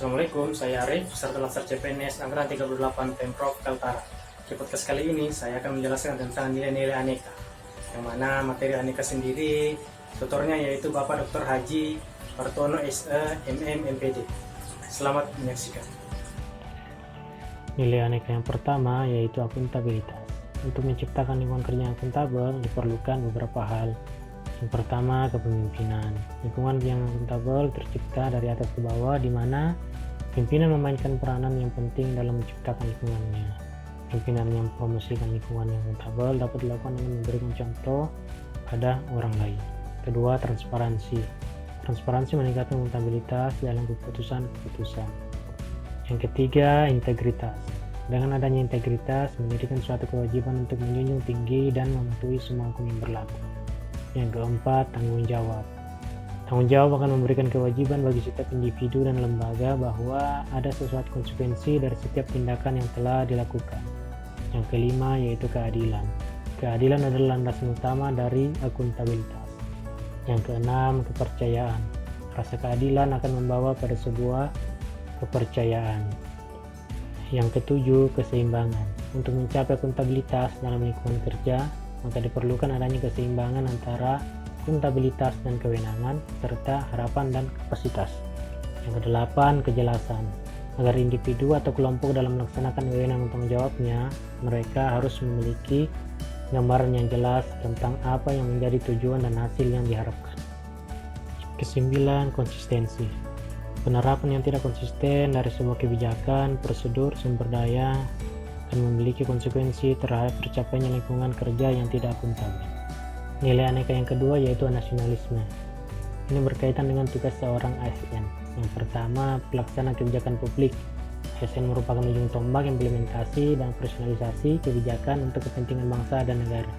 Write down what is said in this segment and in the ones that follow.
Assalamualaikum, saya Arif, peserta Latsar CPNS Angkatan 38 Pemprov Kaltara. Di podcast kali ini saya akan menjelaskan tentang nilai-nilai aneka, yang mana materi aneka sendiri tutornya yaitu Bapak Dr. Haji Wartono SE MM MPD. Selamat menyaksikan. Nilai aneka yang pertama yaitu akuntabilitas. Untuk menciptakan lingkungan kerja yang akuntabel diperlukan beberapa hal. Yang pertama, kepemimpinan. Lingkungan yang akuntabel tercipta dari atas ke bawah, di mana pimpinan memainkan peranan yang penting dalam menciptakan lingkungannya. Pimpinan yang mempromosikan lingkungan yang akuntabel dapat dilakukan dengan memberikan contoh pada orang lain. Kedua, transparansi. Transparansi meningkatkan akuntabilitas dalam keputusan-keputusan. Yang ketiga, integritas. Dengan adanya integritas, menjadikan suatu kewajiban untuk menjunjung tinggi dan mematuhi semua hukum yang berlaku. Yang keempat, tanggung jawab. Tanggung jawab akan memberikan kewajiban bagi setiap individu dan lembaga bahwa ada sesuatu konsekuensi dari setiap tindakan yang telah dilakukan. Yang kelima, yaitu keadilan. Keadilan adalah landasan utama dari akuntabilitas. Yang keenam, kepercayaan. Rasa keadilan akan membawa pada sebuah kepercayaan. Yang ketujuh, keseimbangan. Untuk mencapai akuntabilitas dalam lingkungan kerja, maka diperlukan adanya keseimbangan antara akuntabilitas dan kewenangan, serta harapan dan kapasitas. Yang kedelapan, kejelasan. Agar individu atau kelompok dalam melaksanakan wewenang tanggung jawabnya, mereka harus memiliki gambaran yang jelas tentang apa yang menjadi tujuan dan hasil yang diharapkan. Kesembilan, konsistensi. Penerapan yang tidak konsisten dari sebuah kebijakan, prosedur, sumber daya akan memiliki konsekuensi terhadap tercapainya lingkungan kerja yang tidak akuntabel. Nilai aneka yang kedua yaitu nasionalisme. Ini berkaitan dengan tugas seorang ASN. Yang pertama, pelaksana kebijakan publik. ASN merupakan ujung tombak implementasi dan personalisasi kebijakan untuk kepentingan bangsa dan negara.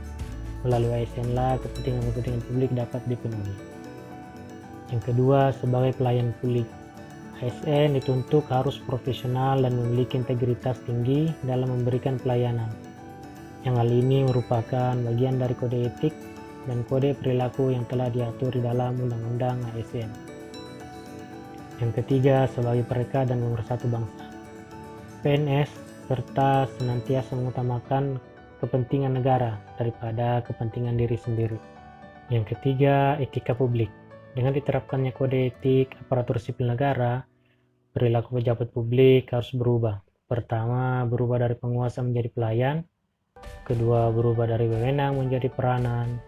Melalui ASN lah kepentingan-kepentingan publik dapat dipenuhi. Yang kedua, sebagai pelayan publik. ASN dituntut harus profesional dan memiliki integritas tinggi dalam memberikan pelayanan. Yang hal ini merupakan bagian dari kode etik dan kode perilaku yang telah diatur di dalam Undang-Undang ASN. Yang ketiga, sebagai perekat dan pemersatu bangsa. PNS serta senantiasa mengutamakan kepentingan negara daripada kepentingan diri sendiri. Yang ketiga, etika publik. Dengan diterapkannya kode etik aparatur sipil negara, perilaku pejabat publik harus berubah. Pertama, berubah dari penguasa menjadi pelayan. Kedua, berubah dari wewenang menjadi peranan.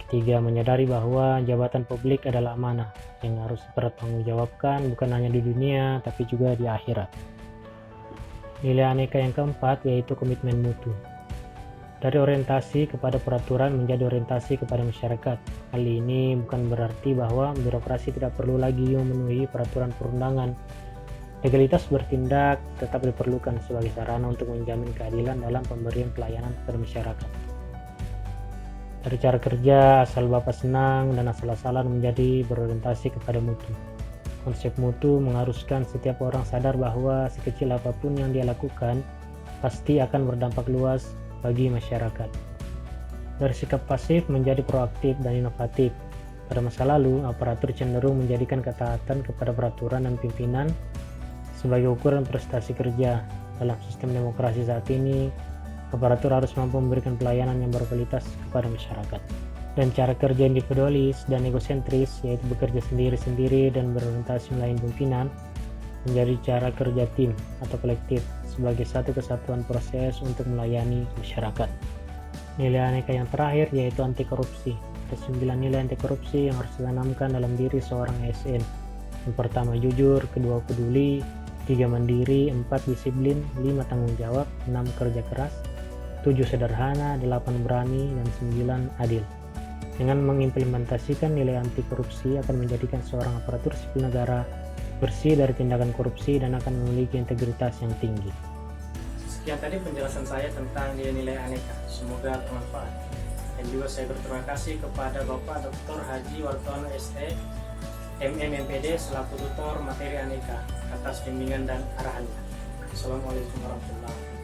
Ketiga, menyadari bahwa jabatan publik adalah amanah yang harus dipertanggungjawabkan bukan hanya di dunia tapi juga di akhirat. Nilai aneka yang keempat yaitu komitmen mutu. Dari orientasi kepada peraturan menjadi orientasi kepada masyarakat. Hal ini bukan berarti bahwa birokrasi tidak perlu lagi memenuhi peraturan perundangan. Legalitas bertindak tetap diperlukan sebagai sarana untuk menjamin keadilan dalam pemberian pelayanan kepada masyarakat. Dari cara kerja, asal Bapak senang dan asal-asalan menjadi berorientasi kepada mutu. Konsep mutu mengharuskan setiap orang sadar bahwa sekecil apapun yang dia lakukan pasti akan berdampak luas bagi masyarakat. Dari sikap pasif menjadi proaktif dan inovatif. Pada masa lalu, aparatur cenderung menjadikan ketaatan kepada peraturan dan pimpinan sebagai ukuran prestasi kerja. Dalam sistem demokrasi saat ini, aparatur harus mampu memberikan pelayanan yang berkualitas kepada masyarakat. Dan cara kerja individualis dan egosentris, yaitu bekerja sendiri-sendiri dan berorientasi melayani pimpinan, menjadi cara kerja tim atau kolektif sebagai satu kesatuan proses untuk melayani masyarakat. Nilai aneka yang terakhir yaitu anti korupsi. Ada 9 nilai anti korupsi yang harus ditanamkan dalam diri seorang ASN. Yang pertama, jujur. Kedua, peduli. 3, mandiri. 4, disiplin. 5, tanggung jawab. 6, kerja keras. 7, sederhana. 8, berani. Dan 9, adil. Dengan mengimplementasikan nilai anti korupsi akan menjadikan seorang aparatur sipil negara bersih dari tindakan korupsi dan akan memiliki integritas yang tinggi. Sekian tadi penjelasan saya tentang nilai-nilai aneka. Semoga bermanfaat. Dan juga saya berterima kasih kepada Bapak Dr. Haji Wartono SE MM MPD selaku tutor materi aneka atas bimbingan dan arahannya. Assalamualaikum warahmatullahi wabarakatuh.